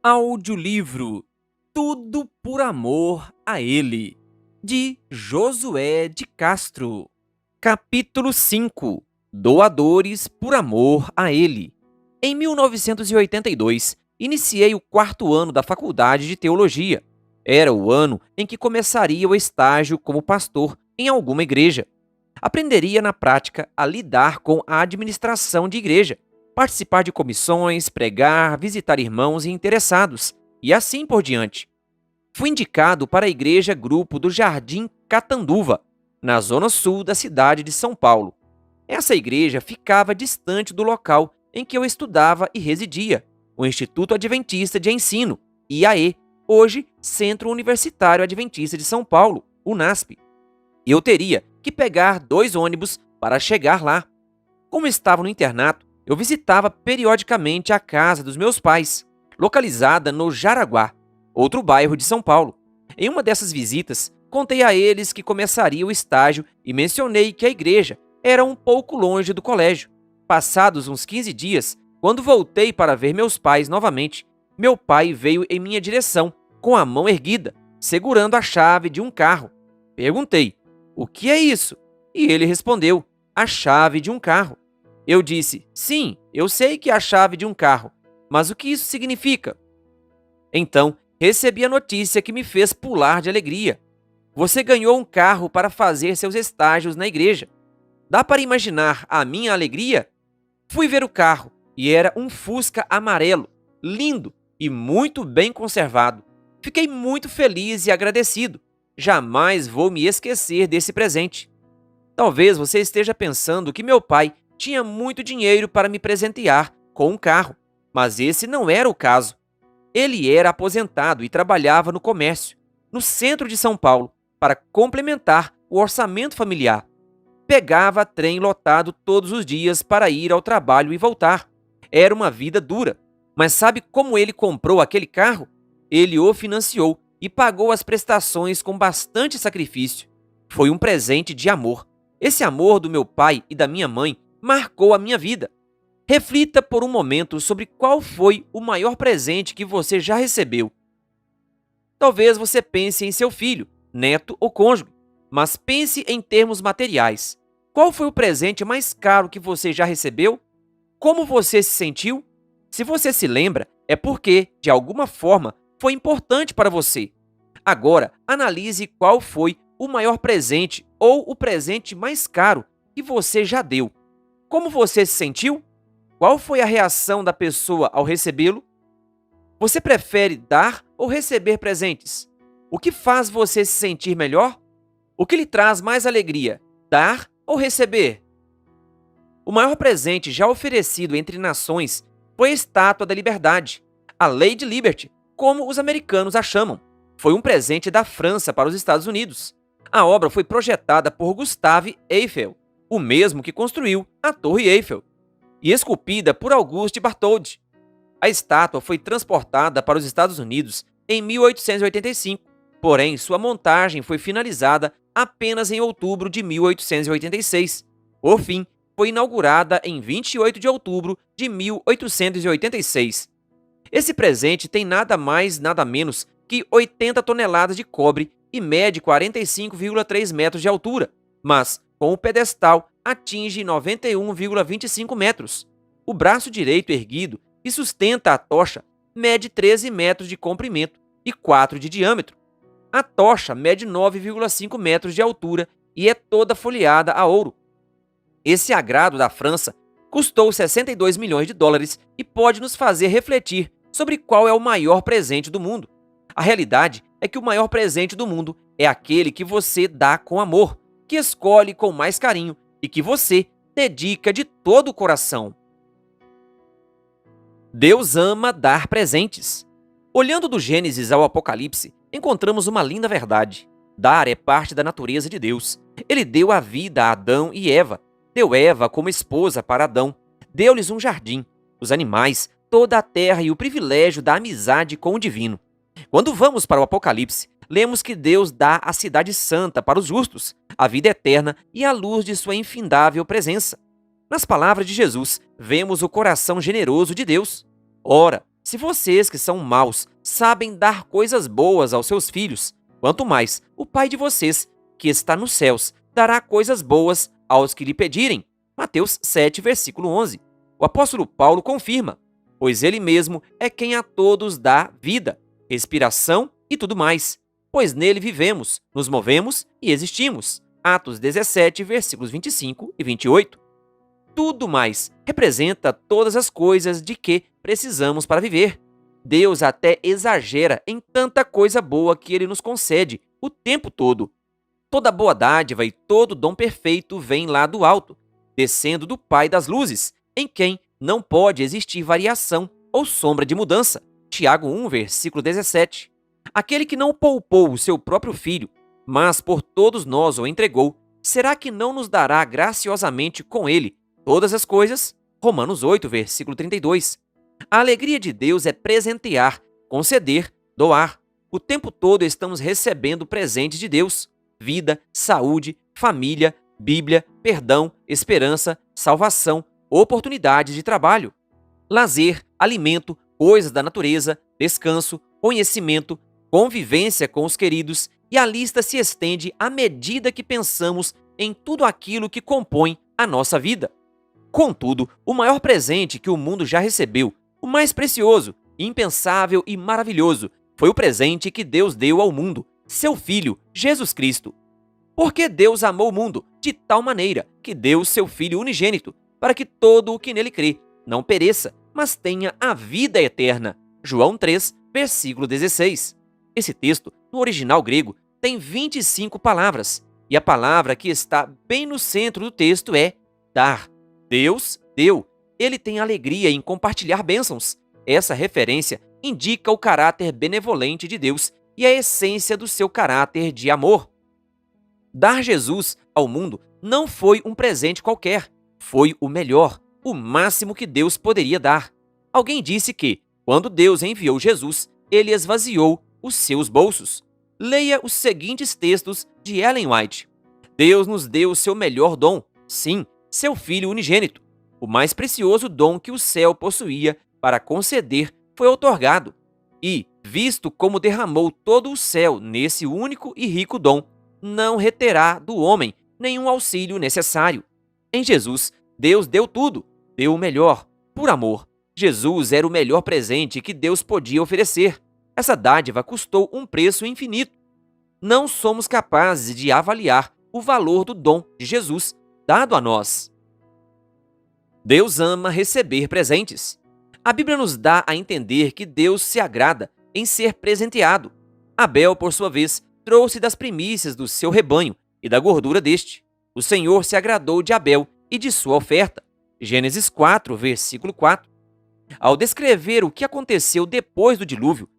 Audiolivro Tudo por Amor a Ele, de Josué de Castro. Capítulo 5 Doadores por Amor a Ele. Em 1982, iniciei o quarto ano da Faculdade de Teologia. Era o ano em que começaria o estágio como pastor em alguma igreja. Aprenderia na prática a lidar com a administração de igreja, participar de comissões, pregar, visitar irmãos e interessados, e assim por diante. Fui indicado para a Igreja Grupo do Jardim Catanduva, na zona sul da cidade de São Paulo. Essa igreja ficava distante do local em que eu estudava e residia, o Instituto Adventista de Ensino, IAE, hoje Centro Universitário Adventista de São Paulo, UNASP. Eu teria que pegar 2 ônibus para chegar lá. Como estava no internato, eu visitava periodicamente a casa dos meus pais, localizada no Jaraguá, outro bairro de São Paulo. Em uma dessas visitas, contei a eles que começaria o estágio e mencionei que a igreja era um pouco longe do colégio. Passados uns 15 dias, quando voltei para ver meus pais novamente, meu pai veio em minha direção, com a mão erguida, segurando a chave de um carro. Perguntei: "O que é isso?" E ele respondeu: "A chave de um carro." Eu disse: "Sim, eu sei que é a chave de um carro, mas o que isso significa?" Então, recebi a notícia que me fez pular de alegria. "Você ganhou um carro para fazer seus estágios na igreja." Dá para imaginar a minha alegria? Fui ver o carro e era um Fusca amarelo, lindo e muito bem conservado. Fiquei muito feliz e agradecido. Jamais vou me esquecer desse presente. Talvez você esteja pensando que meu pai tinha muito dinheiro para me presentear com um carro, mas esse não era o caso. Ele era aposentado e trabalhava no comércio, no centro de São Paulo, para complementar o orçamento familiar. Pegava trem lotado todos os dias para ir ao trabalho e voltar. Era uma vida dura. Mas sabe como ele comprou aquele carro? Ele o financiou e pagou as prestações com bastante sacrifício. Foi um presente de amor. Esse amor do meu pai e da minha mãe marcou a minha vida. Reflita por um momento sobre qual foi o maior presente que você já recebeu. Talvez você pense em seu filho, neto ou cônjuge, mas pense em termos materiais. Qual foi o presente mais caro que você já recebeu? Como você se sentiu? Se você se lembra, é porque, de alguma forma, foi importante para você. Agora, analise qual foi o maior presente ou o presente mais caro que você já deu. Como você se sentiu? Qual foi a reação da pessoa ao recebê-lo? Você prefere dar ou receber presentes? O que faz você se sentir melhor? O que lhe traz mais alegria, dar ou receber? O maior presente já oferecido entre nações foi a Estátua da Liberdade, a Lady Liberty, como os americanos a chamam. Foi um presente da França para os Estados Unidos. A obra foi projetada por Gustave Eiffel, o mesmo que construiu a Torre Eiffel, e esculpida por Auguste Bartholdi. A estátua foi transportada para os Estados Unidos em 1885, porém sua montagem foi finalizada apenas em outubro de 1886. Por fim, foi inaugurada em 28 de outubro de 1886. Esse presente tem nada mais, nada menos que 80 toneladas de cobre e mede 45,3 metros de altura, mas, com o pedestal, atinge 91,25 metros. O braço direito erguido, que sustenta a tocha, mede 13 metros de comprimento e 4 de diâmetro. A tocha mede 9,5 metros de altura e é toda folheada a ouro. Esse agrado da França custou 62 milhões de dólares e pode nos fazer refletir sobre qual é o maior presente do mundo. A realidade é que o maior presente do mundo é aquele que você dá com amor, que escolhe com mais carinho e que você dedica de todo o coração. Deus ama dar presentes. Olhando do Gênesis ao Apocalipse, encontramos uma linda verdade. Dar é parte da natureza de Deus. Ele deu a vida a Adão e Eva. Deu Eva como esposa para Adão. Deu-lhes um jardim, os animais, toda a terra e o privilégio da amizade com o divino. Quando vamos para o Apocalipse, lemos que Deus dá a cidade santa para os justos, a vida eterna e a luz de sua infindável presença. Nas palavras de Jesus, vemos o coração generoso de Deus. Ora, Se vocês que são maus sabem dar coisas boas aos seus filhos, quanto mais o Pai de vocês, que está nos céus, dará coisas boas aos que lhe pedirem. Mateus 7, versículo 11. O apóstolo Paulo confirma, pois ele mesmo é quem a todos dá vida, respiração e tudo mais, pois nele vivemos, nos movemos e existimos. Atos 17, versículos 25 e 28. Tudo mais representa todas as coisas de que precisamos para viver. Deus até exagera em tanta coisa boa que ele nos concede o tempo todo. Toda boa dádiva e todo dom perfeito vem lá do alto, descendo do Pai das luzes, em quem não pode existir variação ou sombra de mudança. Tiago 1, versículo 17. Aquele que não poupou o seu próprio filho, mas por todos nós o entregou, será que não nos dará graciosamente com ele todas as coisas? Romanos 8, versículo 32. A alegria de Deus é presentear, conceder, doar. O tempo todo estamos recebendo presentes de Deus: vida, saúde, família, Bíblia, perdão, esperança, salvação, oportunidades de trabalho, lazer, alimento, coisas da natureza, descanso, conhecimento, convivência com os queridos, e a lista se estende à medida que pensamos em tudo aquilo que compõe a nossa vida. Contudo, o maior presente que o mundo já recebeu, o mais precioso, impensável e maravilhoso, foi o presente que Deus deu ao mundo, seu Filho, Jesus Cristo. Porque Deus amou o mundo de tal maneira que deu seu Filho unigênito, para que todo o que nele crê não pereça, mas tenha a vida eterna. João 3, versículo 16. Esse texto, no original grego, tem 25 palavras, e a palavra que está bem no centro do texto é dar. Deus deu. Ele tem alegria em compartilhar bênçãos. Essa referência indica o caráter benevolente de Deus e a essência do seu caráter de amor. Dar Jesus ao mundo não foi um presente qualquer, foi o melhor, o máximo que Deus poderia dar. Alguém disse que, quando Deus enviou Jesus, ele esvaziou os seus bolsos. Leia os seguintes textos de Ellen White. Deus nos deu o seu melhor dom, sim, seu Filho unigênito. O mais precioso dom que o céu possuía para conceder foi outorgado. E, visto como derramou todo o céu nesse único e rico dom, não reterá do homem nenhum auxílio necessário. Em Jesus, Deus deu tudo, deu o melhor, por amor. Jesus era o melhor presente que Deus podia oferecer. Essa dádiva custou um preço infinito. Não somos capazes de avaliar o valor do dom de Jesus dado a nós. Deus ama receber presentes. A Bíblia nos dá a entender que Deus se agrada em ser presenteado. Abel, por sua vez, trouxe das primícias do seu rebanho e da gordura deste. O Senhor se agradou de Abel e de sua oferta. Gênesis 4, versículo 4. Ao descrever o que aconteceu depois do dilúvio,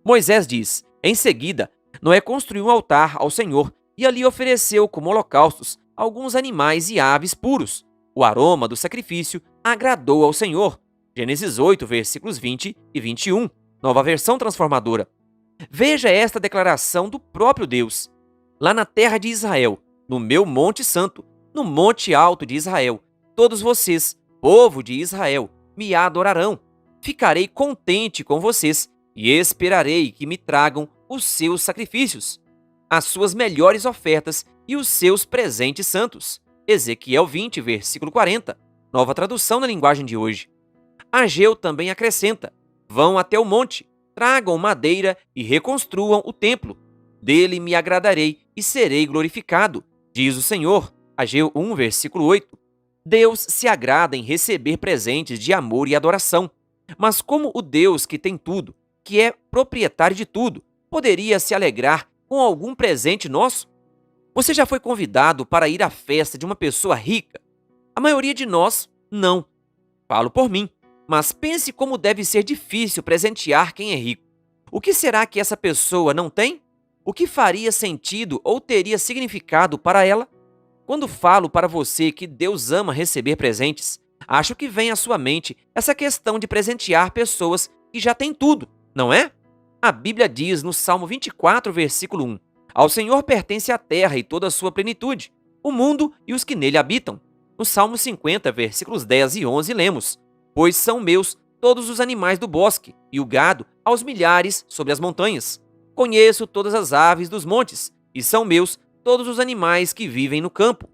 Moisés diz: em seguida, Noé construiu um altar ao Senhor e ali ofereceu como holocaustos alguns animais e aves puros. O aroma do sacrifício agradou ao Senhor. Gênesis 8, versículos 20 e 21, Nova Versão Transformadora. Veja esta declaração do próprio Deus. Lá na terra de Israel, no meu monte santo, no monte alto de Israel, todos vocês, povo de Israel, me adorarão. Ficarei contente com vocês e esperarei que me tragam os seus sacrifícios, as suas melhores ofertas e os seus presentes santos. Ezequiel 20, versículo 40, Nova Tradução na linguagem de hoje. Ageu também acrescenta: vão até o monte, tragam madeira e reconstruam o templo. Dele me agradarei e serei glorificado, diz o Senhor. Ageu 1, versículo 8. Deus se agrada em receber presentes de amor e adoração. Mas como o Deus que tem tudo, que é proprietário de tudo, poderia se alegrar com algum presente nosso? Você já foi convidado para ir à festa de uma pessoa rica? A maioria de nós, não. Falo por mim, mas pense como deve ser difícil presentear quem é rico. O que será que essa pessoa não tem? O que faria sentido ou teria significado para ela? Quando falo para você que Deus ama receber presentes, acho que vem à sua mente essa questão de presentear pessoas que já têm tudo, não é? A Bíblia diz no Salmo 24, versículo 1, ao Senhor pertence a terra e toda a sua plenitude, o mundo e os que nele habitam. No Salmo 50, versículos 10 e 11, lemos: pois são meus todos os animais do bosque, e o gado aos milhares sobre as montanhas. Conheço todas as aves dos montes, e são meus todos os animais que vivem no campo.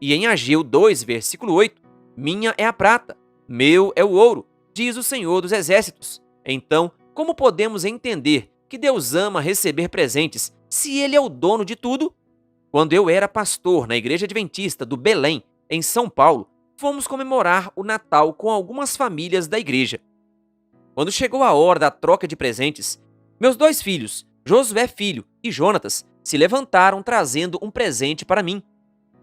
E em Ageu 2, versículo 8, minha é a prata, meu é o ouro, diz o Senhor dos Exércitos. Então, como podemos entender que Deus ama receber presentes se Ele é o dono de tudo? Quando eu era pastor na Igreja Adventista do Belém, em São Paulo, fomos comemorar o Natal com algumas famílias da igreja. Quando chegou a hora da troca de presentes, meus 2 filhos, Josué filho e Jonatas, se levantaram trazendo um presente para mim.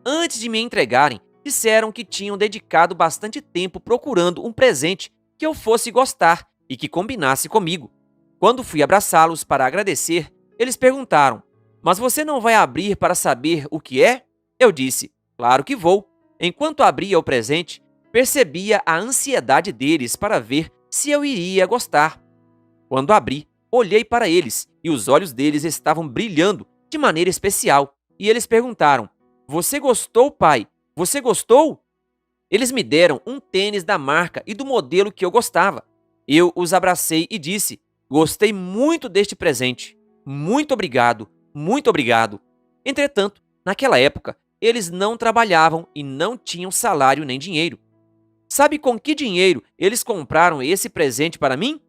Antes de me entregarem, disseram que tinham dedicado bastante tempo procurando um presente que eu fosse gostar e que combinasse comigo. Quando fui abraçá-los para agradecer, eles perguntaram: "Mas você não vai abrir para saber o que é?" Eu disse: "Claro que vou." Enquanto abria o presente, percebia a ansiedade deles para ver se eu iria gostar. Quando abri, olhei para eles e os olhos deles estavam brilhando de maneira especial. E eles perguntaram: "Você gostou, pai? Você gostou?" Eles me deram um tênis da marca e do modelo que eu gostava. Eu os abracei e disse: "Gostei muito deste presente. Muito obrigado, muito obrigado." Entretanto, naquela época, eles não trabalhavam e não tinham salário nem dinheiro. Sabe com que dinheiro eles compraram esse presente para mim?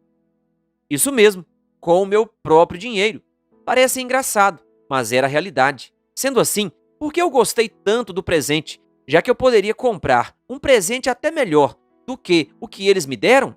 Isso mesmo, com o meu próprio dinheiro. Parece engraçado, mas era a realidade. Sendo assim, por que eu gostei tanto do presente, já que eu poderia comprar um presente até melhor do que o que eles me deram?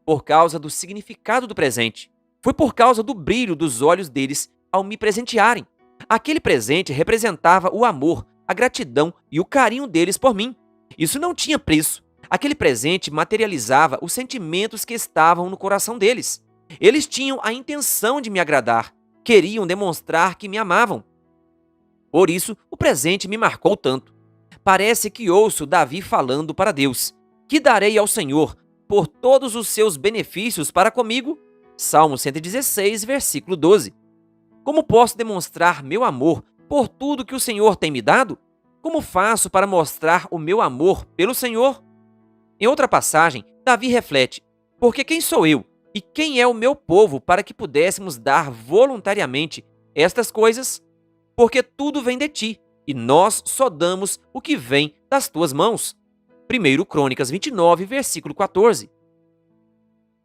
Por causa do significado do presente. Foi por causa do brilho dos olhos deles ao me presentearem. Aquele presente representava o amor, a gratidão e o carinho deles por mim. Isso não tinha preço. Aquele presente materializava os sentimentos que estavam no coração deles. Eles tinham a intenção de me agradar, queriam demonstrar que me amavam. Por isso, o presente me marcou tanto. Parece que ouço Davi falando para Deus: "Que darei ao Senhor por todos os seus benefícios para comigo?" Salmo 116, versículo 12. Como posso demonstrar meu amor por tudo que o Senhor tem me dado? Como faço para mostrar o meu amor pelo Senhor? Em outra passagem, Davi reflete: "Porque quem sou eu e quem é o meu povo para que pudéssemos dar voluntariamente estas coisas? Porque tudo vem de ti, e nós só damos o que vem das tuas mãos." 1 Crônicas 29, versículo 14.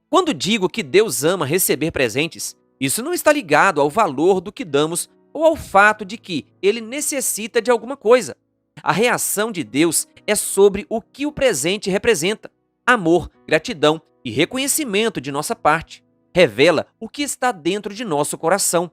Quando digo que Deus ama receber presentes, isso não está ligado ao valor do que damos ou ao fato de que ele necessita de alguma coisa. A reação de Deus é sobre o que o presente representa: amor, gratidão e reconhecimento de nossa parte. Revela o que está dentro de nosso coração.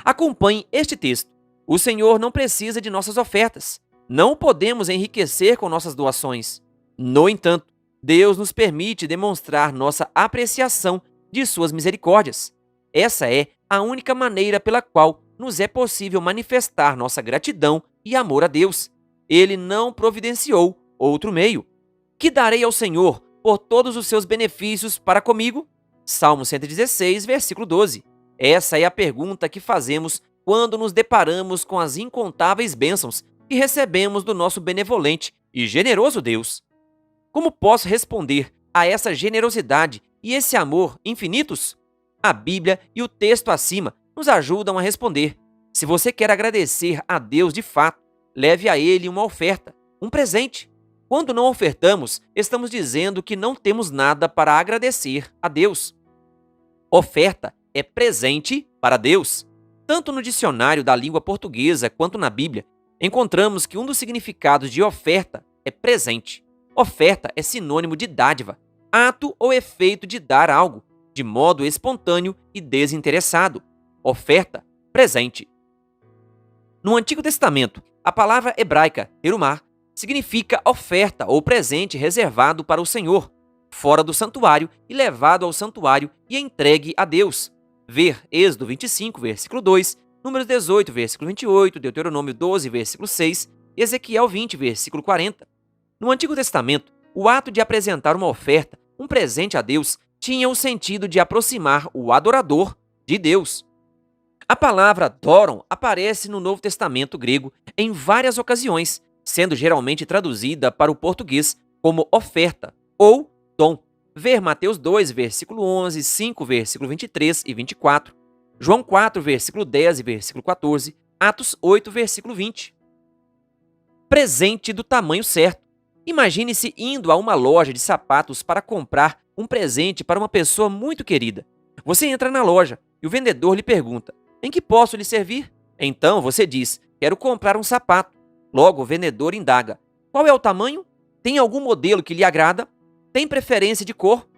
Acompanhe este texto. O Senhor não precisa de nossas ofertas. Não o podemos enriquecer com nossas doações. No entanto, Deus nos permite demonstrar nossa apreciação de suas misericórdias. Essa é a única maneira pela qual nos é possível manifestar nossa gratidão e amor a Deus. Ele não providenciou outro meio. Que darei ao Senhor por todos os seus benefícios para comigo? Salmo 116, versículo 12. Essa é a pergunta que fazemos quando nos deparamos com as incontáveis bênçãos que recebemos do nosso benevolente e generoso Deus. Como posso responder a essa generosidade e esse amor infinitos? A Bíblia e o texto acima nos ajudam a responder. Se você quer agradecer a Deus de fato, leve a Ele uma oferta, um presente. Quando não ofertamos, estamos dizendo que não temos nada para agradecer a Deus. Oferta é presente para Deus. Tanto no dicionário da língua portuguesa quanto na Bíblia, encontramos que um dos significados de oferta é presente. Oferta é sinônimo de dádiva, ato ou efeito de dar algo, de modo espontâneo e desinteressado. Oferta, presente. No Antigo Testamento, a palavra hebraica terumá significa oferta ou presente reservado para o Senhor, fora do santuário e levado ao santuário e entregue a Deus. Ver Êxodo 25, versículo 2, Números 18, versículo 28, Deuteronômio 12, versículo 6, e Ezequiel 20, versículo 40. No Antigo Testamento, o ato de apresentar uma oferta, um presente a Deus, tinha o sentido de aproximar o adorador de Deus. A palavra doron aparece no Novo Testamento grego em várias ocasiões, sendo geralmente traduzida para o português como oferta ou dom. ver Mateus 2, versículo 11, 5, versículo 23 e 24, João 4, versículo 10 e versículo 14, Atos 8, versículo 20. Presente do tamanho certo. Imagine-se indo a uma loja de sapatos para comprar um presente para uma pessoa muito querida. Você entra na loja e o vendedor lhe pergunta: "Em que posso lhe servir?" Então você diz: "Quero comprar um sapato." Logo o vendedor indaga: "Qual é o tamanho? Tem algum modelo que lhe agrada? Tem preferência de cor?"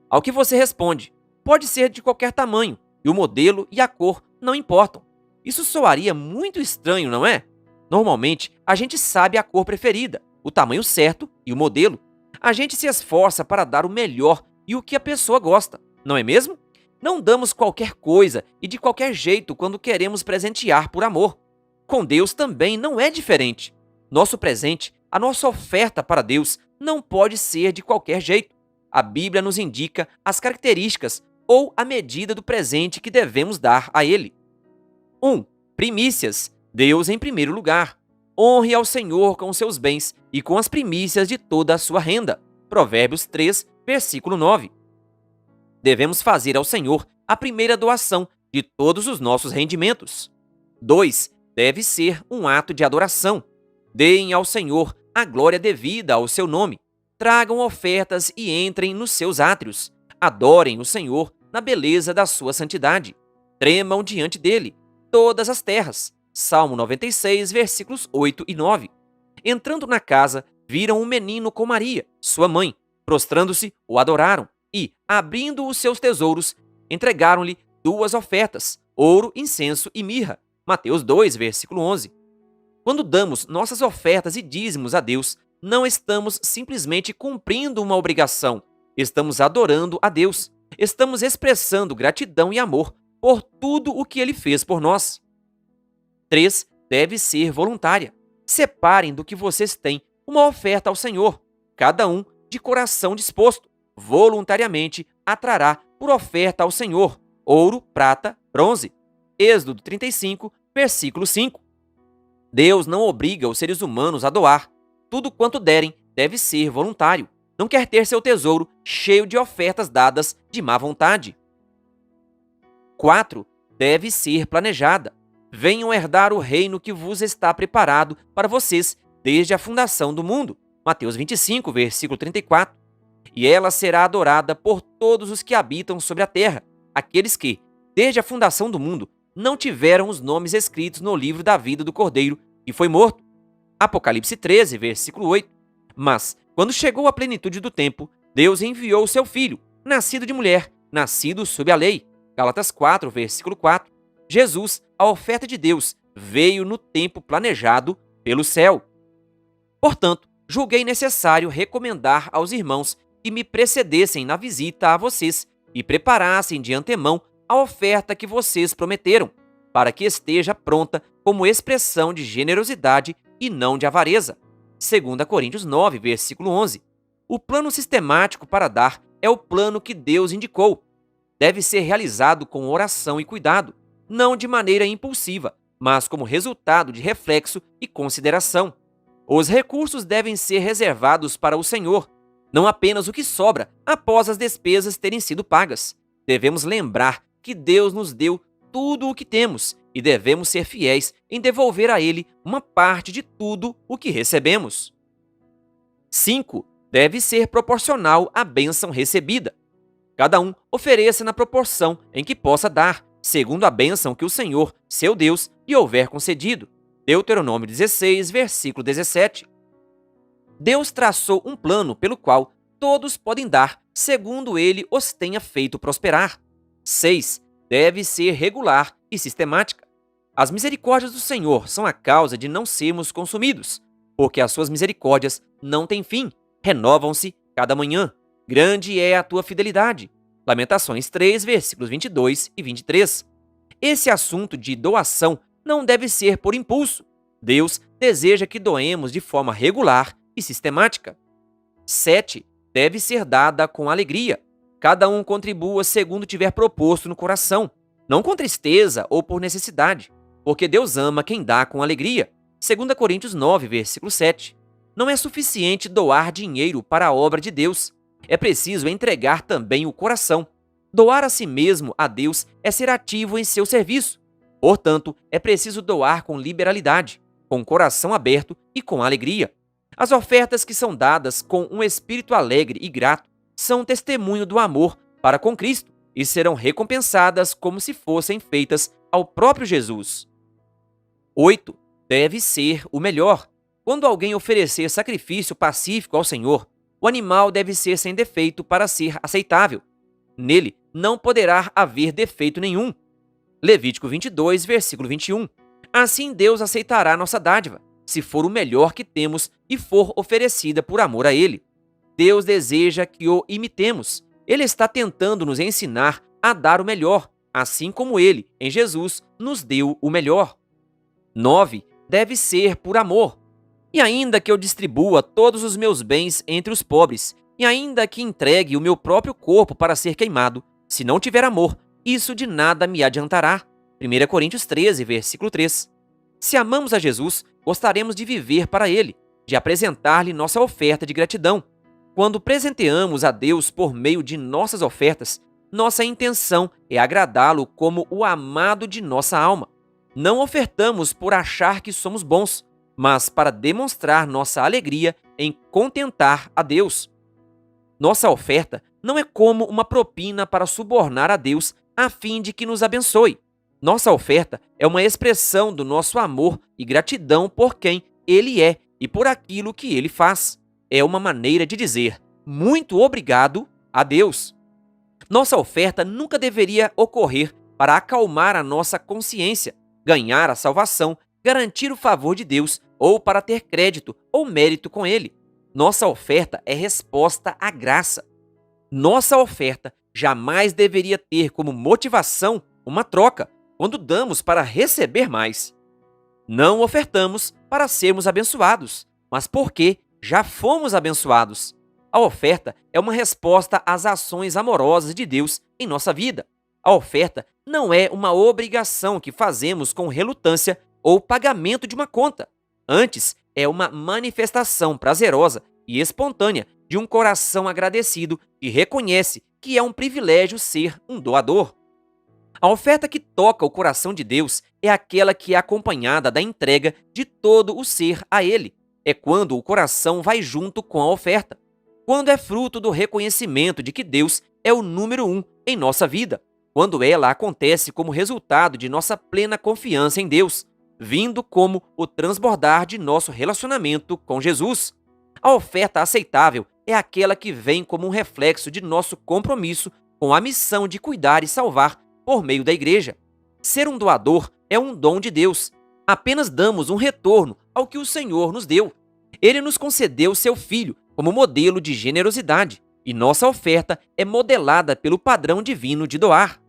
Ao que você responde: "Pode ser de qualquer tamanho, e o modelo e a cor não importam." Isso soaria muito estranho, não é? Normalmente, a gente sabe a cor preferida, o tamanho certo e o modelo. A gente se esforça para dar o melhor e o que a pessoa gosta, não é mesmo? Não damos qualquer coisa e de qualquer jeito quando queremos presentear por amor. Com Deus também não é diferente. Nosso presente, a nossa oferta para Deus, não pode ser de qualquer jeito. A Bíblia nos indica as características ou a medida do presente que devemos dar a Ele. 1. Primícias. Deus em primeiro lugar. Honre ao Senhor com os seus bens e com as primícias de toda a sua renda. Provérbios 3, versículo 9. Devemos fazer ao Senhor a primeira doação de todos os nossos rendimentos. 2. Deve ser um ato de adoração. Deem ao Senhor a glória devida ao seu nome. Tragam ofertas e entrem nos seus átrios. Adorem o Senhor na beleza da sua santidade. Tremam diante dele todas as terras. Salmo 96, versículos 8 e 9. Entrando na casa, viram um menino com Maria, sua mãe. Prostrando-se, o adoraram e, abrindo os seus tesouros, entregaram-lhe 2 ofertas, ouro, incenso e mirra. Mateus 2, versículo 11. Quando damos nossas ofertas e dízimos a Deus, não estamos simplesmente cumprindo uma obrigação, estamos adorando a Deus. Estamos expressando gratidão e amor por tudo o que Ele fez por nós. 3. Deve ser voluntária. Separem do que vocês têm uma oferta ao Senhor. Cada um, de coração disposto, voluntariamente atrará por oferta ao Senhor ouro, prata, bronze. Êxodo 35, versículo 5. Deus não obriga os seres humanos a doar. Tudo quanto derem deve ser voluntário. Não quer ter seu tesouro cheio de ofertas dadas de má vontade. 4. Deve ser planejada. Venham herdar o reino que vos está preparado para vocês desde a fundação do mundo. Mateus 25, versículo 34. E ela será adorada por todos os que habitam sobre a terra, aqueles que, desde a fundação do mundo, não tiveram os nomes escritos no livro da vida do Cordeiro, que foi morto. Apocalipse 13, versículo 8. Mas, quando chegou a plenitude do tempo, Deus enviou o seu Filho, nascido de mulher, nascido sob a lei. Gálatas 4, versículo 4. Jesus, a oferta de Deus, veio no tempo planejado pelo céu. Portanto, julguei necessário recomendar aos irmãos que me precedessem na visita a vocês e preparassem de antemão a oferta que vocês prometeram, para que esteja pronta como expressão de generosidade e não de avareza. 2 Coríntios 9, versículo 11. O plano sistemático para dar é o plano que Deus indicou. Deve ser realizado com oração e cuidado, não de maneira impulsiva, mas como resultado de reflexo e consideração. Os recursos devem ser reservados para o Senhor, não apenas o que sobra após as despesas terem sido pagas. Devemos lembrar que Deus nos deu tudo o que temos e devemos ser fiéis em devolver a Ele uma parte de tudo o que recebemos. 5. Deve ser proporcional à bênção recebida. Cada um ofereça na proporção em que possa dar, segundo a bênção que o Senhor, seu Deus, lhe houver concedido. Deuteronômio 16, versículo 17. Deus traçou um plano pelo qual todos podem dar, segundo Ele os tenha feito prosperar. 6. Deve ser regular e sistemática. As misericórdias do Senhor são a causa de não sermos consumidos, porque as suas misericórdias não têm fim, renovam-se cada manhã. Grande é a tua fidelidade. Lamentações 3, versículos 22 e 23. Esse assunto de doação não deve ser por impulso. Deus deseja que doemos de forma regular e sistemática. 7. Deve ser dada com alegria. Cada um contribua segundo tiver proposto no coração, não com tristeza ou por necessidade, porque Deus ama quem dá com alegria. 2 Coríntios 9, versículo 7. Não é suficiente doar dinheiro para a obra de Deus. é preciso entregar também o coração. Doar a si mesmo a Deus é ser ativo em seu serviço. Portanto, é preciso doar com liberalidade, com o coração aberto e com alegria. As ofertas que são dadas com um espírito alegre e grato são testemunho do amor para com Cristo e serão recompensadas como se fossem feitas ao próprio Jesus. 8. Deve ser o melhor. Quando alguém oferecer sacrifício pacífico ao Senhor, o animal deve ser sem defeito para ser aceitável. Nele não poderá haver defeito nenhum. Levítico 22, versículo 21. Assim Deus aceitará nossa dádiva, se for o melhor que temos e for oferecida por amor a Ele. Deus deseja que o imitemos. Ele está tentando nos ensinar a dar o melhor, assim como Ele, em Jesus, nos deu o melhor. 9. Deve ser por amor. E ainda que eu distribua todos os meus bens entre os pobres, e ainda que entregue o meu próprio corpo para ser queimado, se não tiver amor, isso de nada me adiantará. 1 Coríntios 13, versículo 3. Se amamos a Jesus, gostaremos de viver para Ele, de apresentar-lhe nossa oferta de gratidão. Quando presenteamos a Deus por meio de nossas ofertas, nossa intenção é agradá-lo como o amado de nossa alma. Não ofertamos por achar que somos bons, mas para demonstrar nossa alegria em contentar a Deus. Nossa oferta não é como uma propina para subornar a Deus a fim de que nos abençoe. Nossa oferta é uma expressão do nosso amor e gratidão por quem Ele é e por aquilo que Ele faz. É uma maneira de dizer muito obrigado a Deus. Nossa oferta nunca deveria ocorrer para acalmar a nossa consciência, ganhar a salvação, garantir o favor de Deus ou para ter crédito ou mérito com Ele. Nossa oferta é resposta à graça. Nossa oferta jamais deveria ter como motivação uma troca, quando damos para receber mais. Não ofertamos para sermos abençoados, mas porque já fomos abençoados. A oferta é uma resposta às ações amorosas de Deus em nossa vida. A oferta não é uma obrigação que fazemos com relutância ou pagamento de uma conta. Antes, é uma manifestação prazerosa e espontânea de um coração agradecido que reconhece que é um privilégio ser um doador. A oferta que toca o coração de Deus é aquela que é acompanhada da entrega de todo o ser a Ele. É quando o coração vai junto com a oferta. Quando é fruto do reconhecimento de que Deus é o número 1 em nossa vida. Quando ela acontece como resultado de nossa plena confiança em Deus, vindo como o transbordar de nosso relacionamento com Jesus. A oferta aceitável é aquela que vem como um reflexo de nosso compromisso com a missão de cuidar e salvar por meio da igreja. Ser um doador é um dom de Deus. Apenas damos um retorno ao que o Senhor nos deu. Ele nos concedeu seu Filho como modelo de generosidade, e nossa oferta é modelada pelo padrão divino de doar.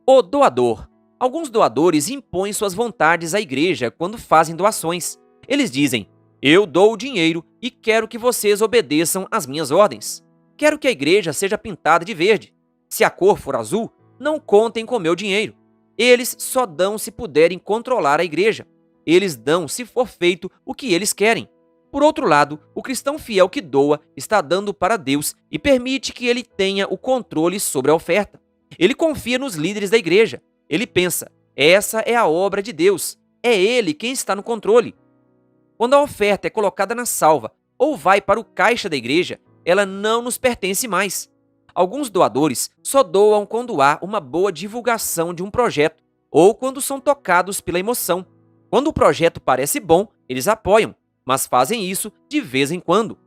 O doador. Alguns doadores impõem suas vontades à igreja quando fazem doações. Eles dizem: eu dou o dinheiro e quero que vocês obedeçam às minhas ordens. Quero que a igreja seja pintada de verde. Se a cor for azul, não contem com meu dinheiro. Eles só dão se puderem controlar a igreja. Eles dão se for feito o que eles querem. Por outro lado, o cristão fiel que doa está dando para Deus e permite que ele tenha o controle sobre a oferta. Ele confia nos líderes da igreja. Ele pensa: essa é a obra de Deus. É Ele quem está no controle. Quando a oferta é colocada na salva ou vai para o caixa da igreja, ela não nos pertence mais. Alguns doadores só doam quando há uma boa divulgação de um projeto ou quando são tocados pela emoção. Quando o projeto parece bom, eles apoiam, mas fazem isso de vez em quando.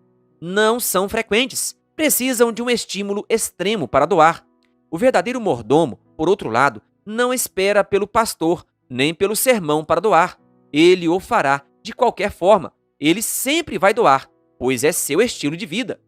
Não são frequentes, precisam de um estímulo extremo para doar. O verdadeiro mordomo, por outro lado, não espera pelo pastor nem pelo sermão para doar. Ele o fará de qualquer forma. Ele sempre vai doar, pois é seu estilo de vida.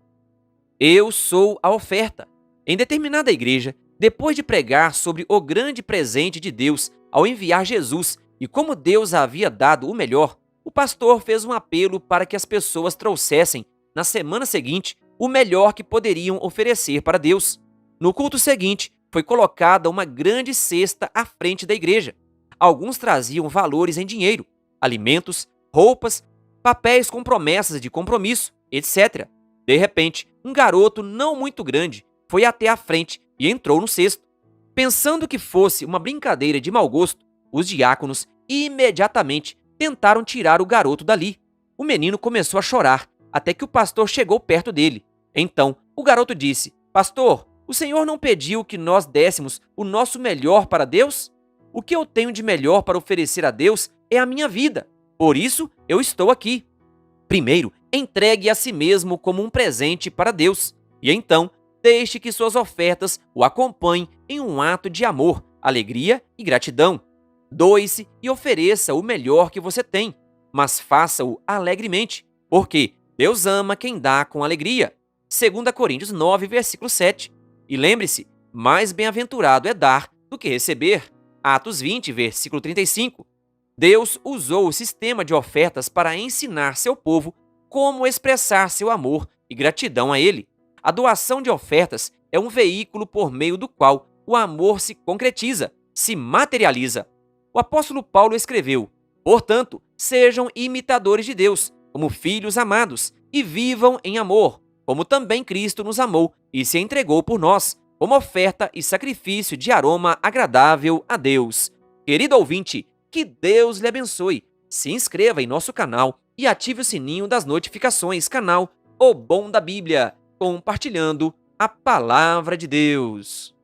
Eu sou a oferta. Em determinada igreja, depois de pregar sobre o grande presente de Deus ao enviar Jesus e como Deus havia dado o melhor, o pastor fez um apelo para que as pessoas trouxessem, na semana seguinte, o melhor que poderiam oferecer para Deus. No culto seguinte, foi colocada uma grande cesta à frente da igreja. Alguns traziam valores em dinheiro, alimentos, roupas, papéis com promessas de compromisso, etc. De repente, um garoto não muito grande foi até a frente e entrou no cesto. Pensando que fosse uma brincadeira de mau gosto, os diáconos imediatamente tentaram tirar o garoto dali. O menino começou a chorar até que o pastor chegou perto dele. Então, o garoto disse: "Pastor, o senhor não pediu que nós dessemos o nosso melhor para Deus? O que eu tenho de melhor para oferecer a Deus é a minha vida. Por isso, eu estou aqui." Primeiro, entregue a si mesmo como um presente para Deus. E então, deixe que suas ofertas o acompanhem em um ato de amor, alegria e gratidão. Doe-se e ofereça o melhor que você tem, mas faça-o alegremente, porque Deus ama quem dá com alegria. 2 Coríntios 9, versículo 7. E lembre-se, mais bem-aventurado é dar do que receber. Atos 20, versículo 35. Deus usou o sistema de ofertas para ensinar seu povo como expressar seu amor e gratidão a Ele. A doação de ofertas é um veículo por meio do qual o amor se concretiza, se materializa. O apóstolo Paulo escreveu: "Portanto, sejam imitadores de Deus, como filhos amados, e vivam em amor, como também Cristo nos amou e se entregou por nós, como oferta e sacrifício de aroma agradável a Deus." Querido ouvinte, que Deus lhe abençoe. Se inscreva em nosso canal e ative o sininho das notificações. Canal O Bom da Bíblia, compartilhando a Palavra de Deus.